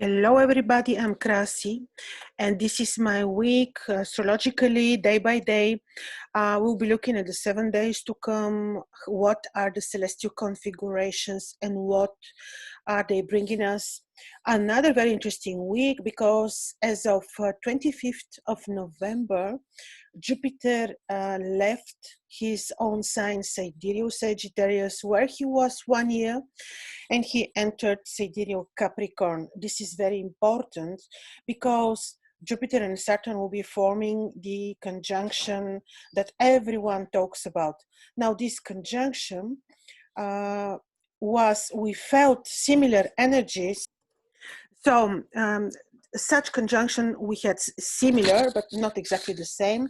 Hello, everybody. I'm Krasi, and this is my week astrologically, day by day. We'll be looking at the 7 days to come. What are the celestial configurations and what are they bringing us? Another very interesting week because as of 25th of November, Jupiter left his own sign, sidereal Sagittarius, where he was 1 year, and he entered sidereal Capricorn. This is very important because Jupiter and Saturn will be forming the conjunction that everyone talks about. Now, this conjunction we felt similar energies. So, such conjunction we had similar, but not exactly the same.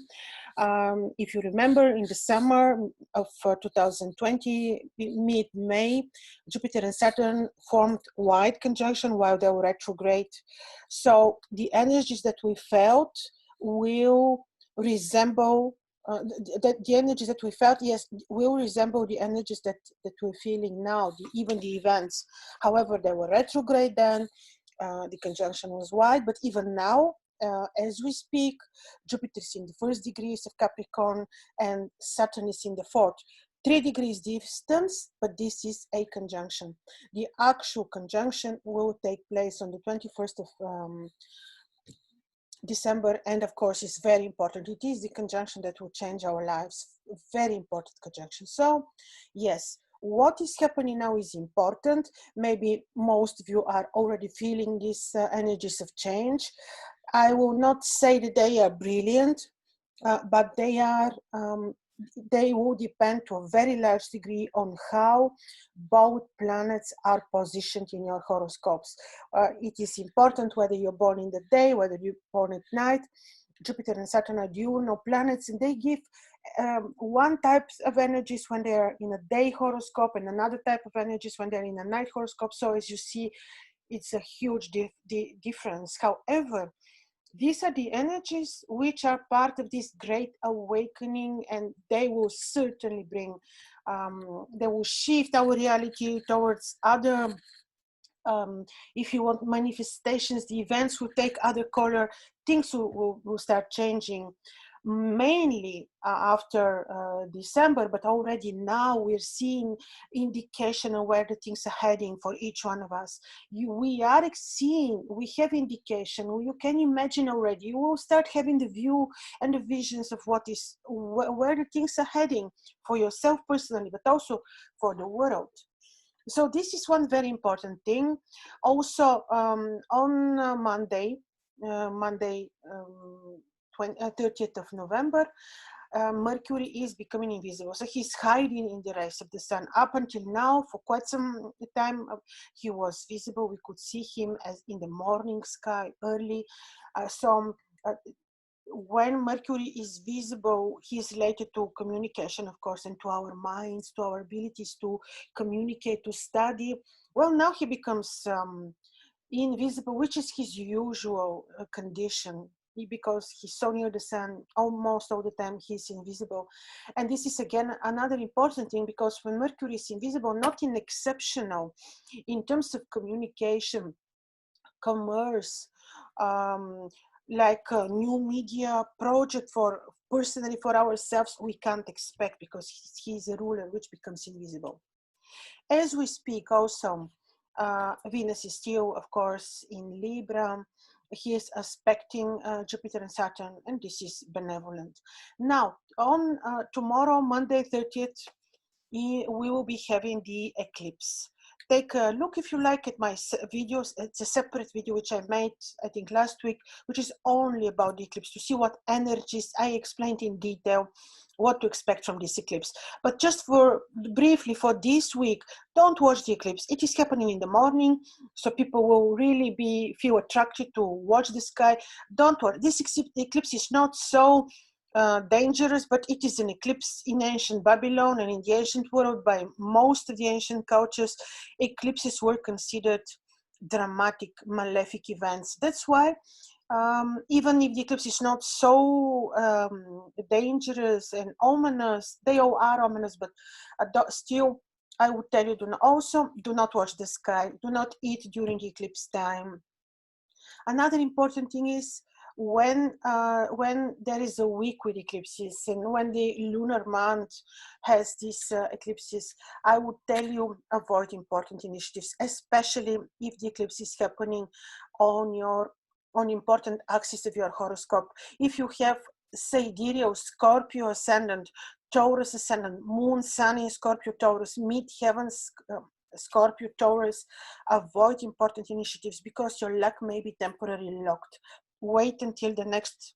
If you remember, in the summer of 2020, mid-May, Jupiter and Saturn formed wide conjunction while they were retrograde. So the energies that we felt will resemble the energies that we felt, yes, will resemble the energies that we're feeling now, even the events. However, they were retrograde then. The conjunction was wide, but even now, as we speak, Jupiter is in the first degrees of Capricorn and Saturn is in the fourth. 3 degrees distance, but this is a conjunction. The actual conjunction will take place on the 21st of December, and of course, it's very important. It is the conjunction that will change our lives. Very important conjunction. So, yes, what is happening now is important. Maybe most of you are already feeling these energies of change. I will not say that they are brilliant, but they will depend to a very large degree on how both planets are positioned in your horoscopes. It is important whether you're born in the day, whether you're born at night. Jupiter and Saturn are diurnal planets, and they give one type of energies when they're in a day horoscope and another type of energies when they're in a night horoscope. So as you see, it's a huge difference. However, these are the energies which are part of this great awakening, and they will certainly bring, they will shift our reality towards other, if you want, manifestations. The events will take other color, things will start changing, mainly after December, but already now we're seeing indication of where the things are heading for each one of us. We have indication. You can imagine already. You will start having the view and the visions of where the things are heading for yourself personally, but also for the world. So this is one very important thing. Also, on Monday, 30th of November, Mercury is becoming invisible. So he's hiding in the rays of the sun. Up until now, for quite some time, he was visible. We could see him as in the morning sky early. When Mercury is visible, he is related to communication, of course, and to our minds, to our abilities to communicate, to study. Well, now he becomes invisible, which is his usual condition, because he's so near the sun. Almost all the time he's invisible. And this is again another important thing, because when Mercury is invisible, not in exceptional, in terms of communication, commerce, like a new media project for personally for ourselves, we can't expect, because he's a ruler which becomes invisible. As we speak also, Venus is still, of course, in Libra. He is aspecting Jupiter and Saturn, and this is benevolent. Now, on tomorrow, Monday 30th, we will be having the eclipse. Take a look, if you like, at my videos. It's a separate video which I made, I think, last week, which is only about the eclipse, to see what energies I explained in detail, what to expect from this eclipse. But just briefly for this week, don't watch the eclipse. It is happening in the morning, so people will really feel attracted to watch the sky. Don't worry. This eclipse is not so dangerous, but it is an eclipse in ancient Babylon and in the ancient world. By most of the ancient cultures, eclipses were considered dramatic, malefic events. That's why even if the eclipse is not so dangerous and ominous, they all are ominous, but still, I would tell you, do not watch the sky, do not eat during eclipse time. Another important thing is when there is a week with eclipses and when the lunar month has these eclipses, I would tell you avoid important initiatives, especially if the eclipse is happening on important axis of your horoscope. If you have sidereal, Scorpio ascendant, Taurus ascendant, Moon, Sun in Scorpio, Taurus, mid-heavens, Scorpio, Taurus, avoid important initiatives because your luck may be temporarily locked. Wait until the next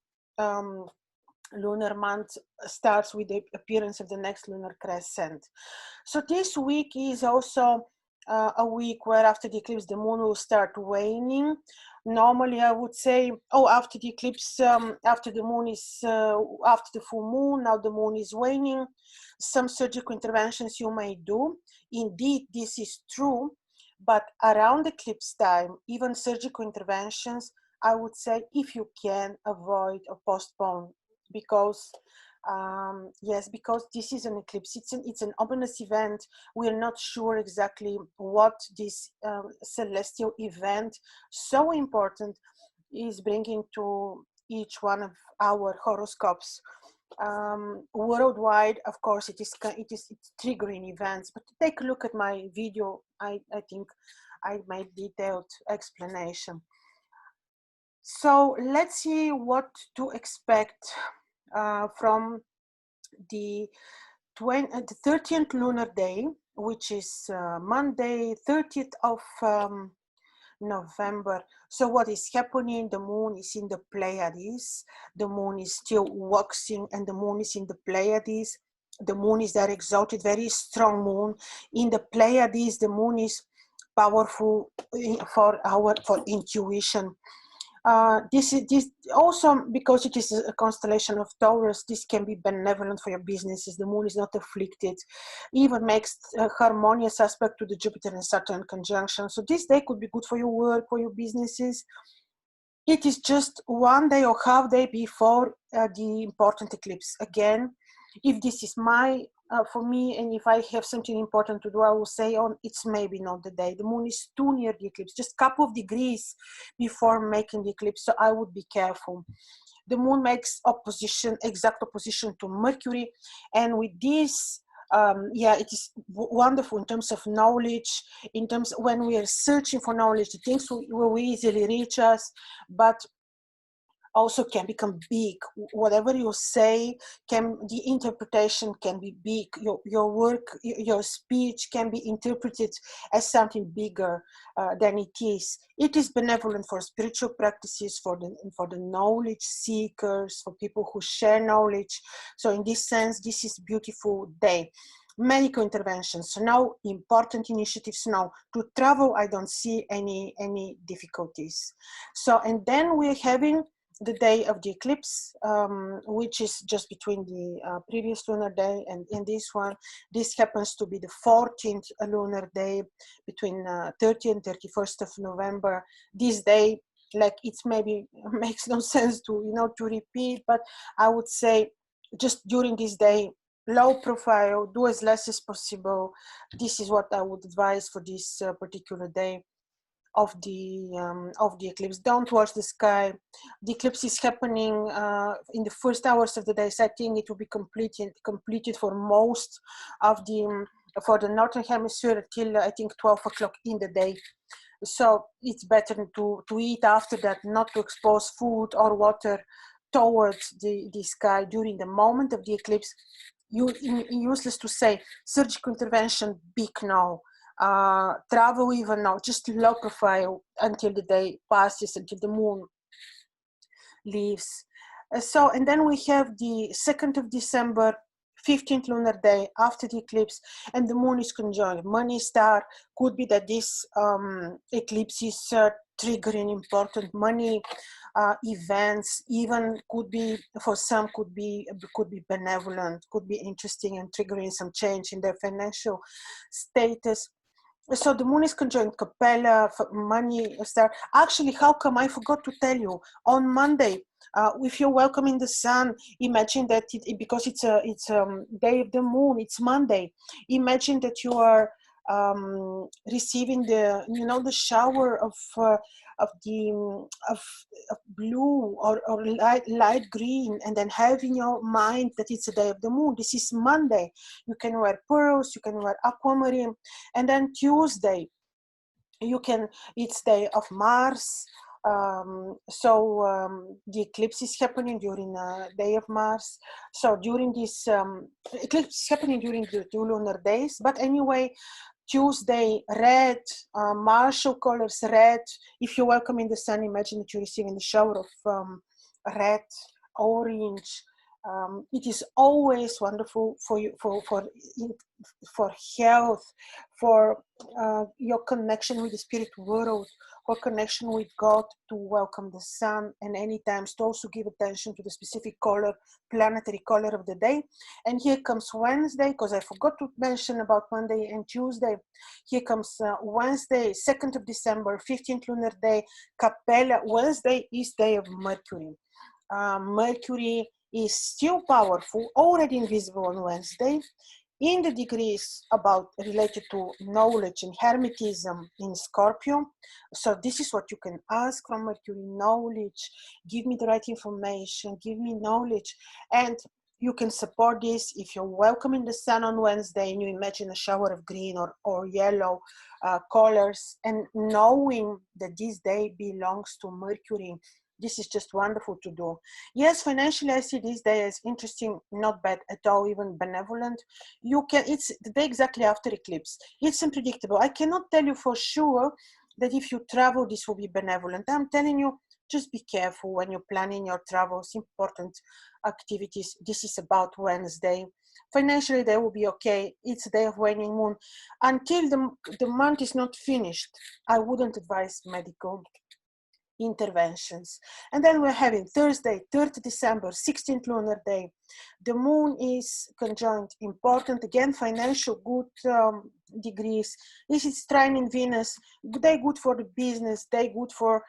lunar month starts with the appearance of the next lunar crescent. So this week is also a week where after the eclipse the moon will start waning. Normally I would say, oh, after the eclipse, after the moon is, after the full moon, now the moon is waning. Some surgical interventions you may do. Indeed, this is true, but around eclipse time, even surgical interventions, I would say if you can avoid or postpone, because yes, because this is an eclipse, it's an ominous event. We're not sure exactly what this celestial event, so important, is bringing to each one of our horoscopes. Worldwide, of course, it's triggering events, but take a look at my video. I think I made detailed explanation. So let's see what to expect from the 30th lunar day, which is Monday, 30th of November. So what is happening? The moon is in the Pleiades. The moon is still waxing and the moon is in the Pleiades. The moon is there exalted, very strong moon. In the Pleiades, the moon is powerful for intuition. This also, because it is a constellation of Taurus, this can be benevolent for your businesses. The moon is not afflicted, even makes a harmonious aspect to the Jupiter and Saturn conjunction. So this day could be good for your work, for your businesses. It is just one day or half day before the important eclipse. Again, if this is for me, and if I have something important to do, I will say, oh, it's maybe not the day. The moon is too near the eclipse, just a couple of degrees before making the eclipse, so I would be careful. The moon makes exact opposition to Mercury, and with this, yeah, it is wonderful in terms of knowledge, in terms when we are searching for knowledge, the things will easily reach us, but also can become big. Whatever you say, the interpretation can be big. Your work, your speech can be interpreted as something bigger than it is. It is benevolent for spiritual practices, for the knowledge seekers, for people who share knowledge. So in this sense, this is a beautiful day. Medical interventions, so now important initiatives. Now to travel, I don't see any difficulties. So, and then we're having the day of the eclipse, which is just between the previous lunar day and in this one. This happens to be the 14th lunar day, between 30th and 31st of November. This day, like, it's maybe makes no sense to repeat, but I would say just during this day, low profile, do as less as possible. This is what I would advise for this particular day of the eclipse. Don't watch the sky. The eclipse is happening in the first hours of the day, so I think it will be completed for most of for the northern hemisphere till I think 12 o'clock in the day. So it's better to eat after that, not to expose food or water towards the sky during the moment of the eclipse. Useless to say surgical intervention, big no. Travel even now, just low profile until the day passes, until the moon leaves. So, and then we have the 2nd of December, 15th lunar day after the eclipse, and the moon is conjunct Money star. Could be that this eclipse is triggering important money events. Even could be, for some, could be benevolent, could be interesting and triggering some change in their financial status. So the moon is conjunct Capella, money star. Actually, how come I forgot to tell you? On Monday, if you're welcoming the sun, imagine that because it's a day of the moon, it's Monday. Imagine that you are receiving the shower of of blue or light green, and then have in your mind that it's the day of the moon. This is Monday. You can wear pearls, you can wear aquamarine, and then Tuesday it's day of Mars. The eclipse is happening during day of Mars. So during this eclipse is happening during the 2 lunar days. But anyway, Tuesday, red, martial colors, red. If you're welcoming the sun, imagine that you're receiving the shower of red, orange. It is always wonderful for you, for health, for your connection with the spirit world, for connection with God, to welcome the sun, and anytime to also give attention to the specific color, planetary color of the day. And here comes Wednesday, because I forgot to mention about Monday and Tuesday. Here comes Wednesday, 2nd of December, 15th lunar day, Capella. Wednesday is day of Mercury. Mercury is still powerful, already invisible on Wednesday, in the degrees about related to knowledge and hermetism in Scorpio. So this is what you can ask from Mercury: knowledge. Give me the right information, give me knowledge. And you can support this if you're welcoming the sun on Wednesday and you imagine a shower of green or yellow colors, and knowing that this day belongs to Mercury. This is just wonderful to do. Yes, financially, I see this day as interesting, not bad at all, even benevolent. It's the day exactly after eclipse. It's unpredictable. I cannot tell you for sure that if you travel, this will be benevolent. I'm telling you, just be careful when you're planning your travels, important activities. This is about Wednesday. Financially, they will be okay. It's a day of waning moon. Until the month is not finished, I wouldn't advise medical interventions. And then we're having Thursday, 3rd December, 16th lunar day. The moon is conjunct, important, again, financial good degrees. This is trining Venus. They good for the business. They good for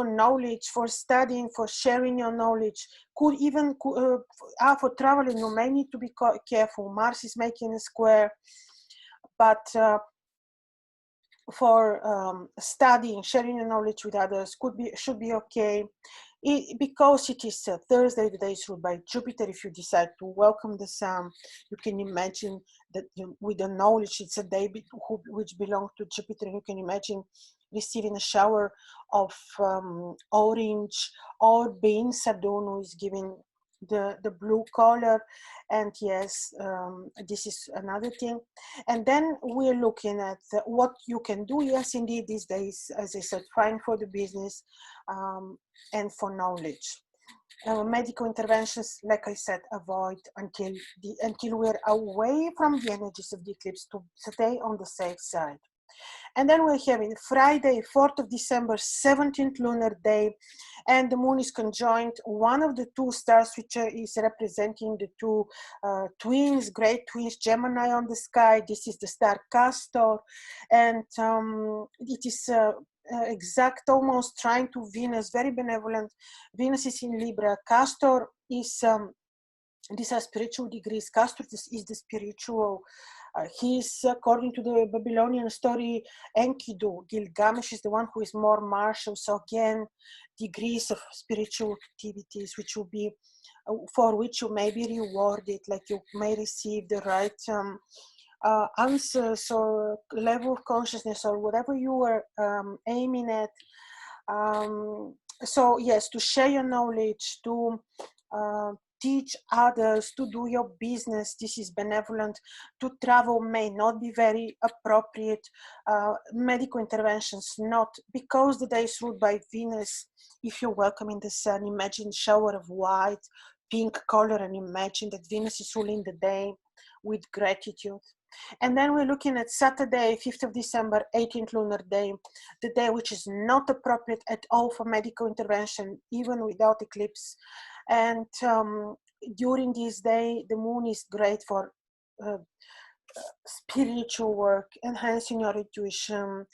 knowledge, for studying, for sharing your knowledge. Could even for traveling. You may need to be careful. Mars is making a square, but for studying, sharing your knowledge with others should be okay. Because it is Thursday, the day is ruled by Jupiter. If you decide to welcome the sun, you can imagine that with the knowledge, it's a day which belongs to Jupiter. You can imagine receiving a shower of orange, or being Saturn, who is giving the blue color. And yes, this is another thing. And then we're looking at what you can do. Yes, indeed, these days, as I said, fine for the business and for knowledge. Medical interventions, like I said, avoid until we're away from the energies of the eclipse, to stay on the safe side. And then we're having Friday, 4th of December, 17th lunar day, and the moon is conjoined one of the two stars, which is representing the two twins, great twins, Gemini on the sky. This is the star Castor, and it is exact, almost trying to Venus, very benevolent. Venus is in Libra. Castor is, these are spiritual degrees. Castor is the spiritual. He's, according to the Babylonian story, Enkidu. Gilgamesh is the one who is more martial. So again, degrees of spiritual activities, which will be, for which you may be rewarded, like you may receive the right answers or level of consciousness or whatever you are aiming at. So yes, to share your knowledge, to teach others, to do your business, this is benevolent. To travel may not be very appropriate. Medical interventions not, because the day is ruled by Venus. If you're welcoming the sun, imagine shower of white, pink color, and imagine that Venus is ruling the day with gratitude. And then we're looking at Saturday, 5th of December, 18th lunar day, the day which is not appropriate at all for medical intervention, even without eclipse. And during this day, the moon is great for spiritual work, enhancing your intuition,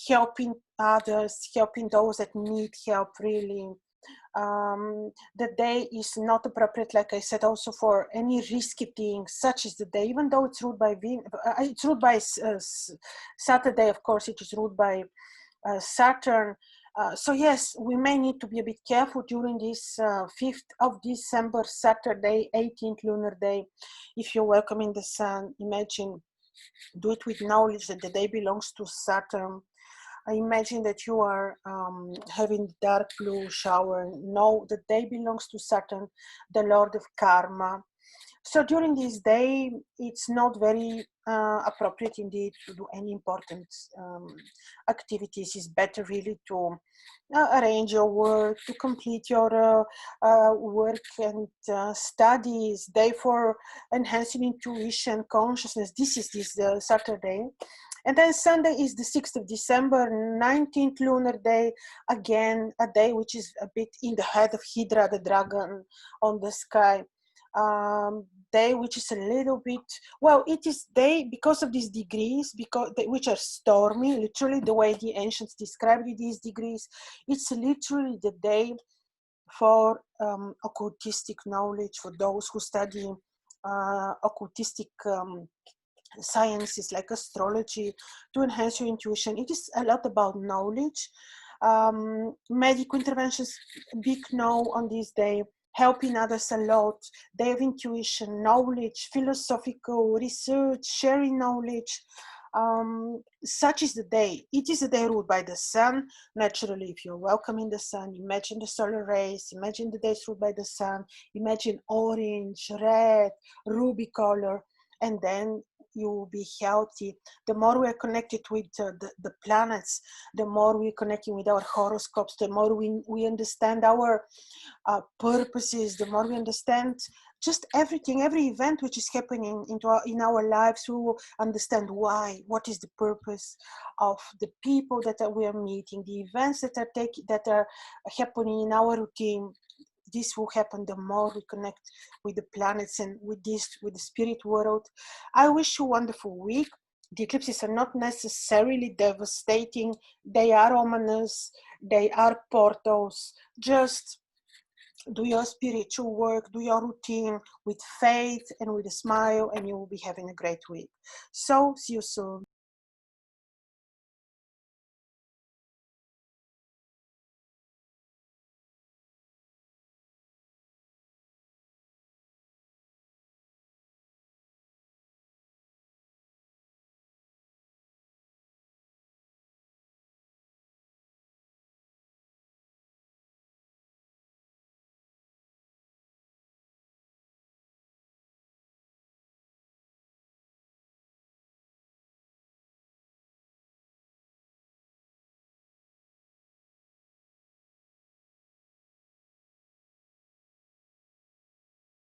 helping others, helping those that need help, really. The day is not appropriate, like I said, also for any risky things, such as the day, even though it's ruled by Saturday, of course, it is ruled by Saturn. So yes, we may need to be a bit careful during this 5th of December, Saturday, 18th lunar day. If you're welcoming the sun, imagine, do it with knowledge that the day belongs to Saturn. I imagine that you are having dark blue shower. No, the day belongs to Saturn, the Lord of Karma. So during this day, it's not very appropriate indeed to do any important activities. It's better really to arrange your work, to complete your work and studies. Day for enhancing intuition, consciousness. This is this Saturday. And then Sunday is the 6th of December, 19th lunar day. Again, a day which is a bit in the head of Hydra, the dragon on the sky. Day which is a little bit, well, it is day because of these degrees, because which are stormy, literally the way the ancients described these degrees. It's literally the day for occultistic knowledge, for those who study occultistic sciences like astrology, to enhance your intuition. It is a lot about knowledge. Medical interventions, big no on this day. Helping others a lot. Day of intuition, knowledge, philosophical research, sharing knowledge. Such is the day. It is a day ruled by the sun. Naturally, if you're welcoming the sun, imagine the solar rays, imagine the days ruled by the sun, imagine orange, red, ruby color, and then you will be healthy. The more we are connected with the planets, the more we're connecting with our horoscopes, the more we understand our purposes, the more we understand just everything, every event which is happening in our lives. We will understand why, what is the purpose of the people that we are meeting, the events that are happening in our routine. This will happen the more we connect with the planets and with the spirit world. I wish you a wonderful week. The eclipses are not necessarily devastating. They are ominous. They are portals. Just do your spiritual work, do your routine with faith and with a smile, and you will be having a great week. So, see you soon.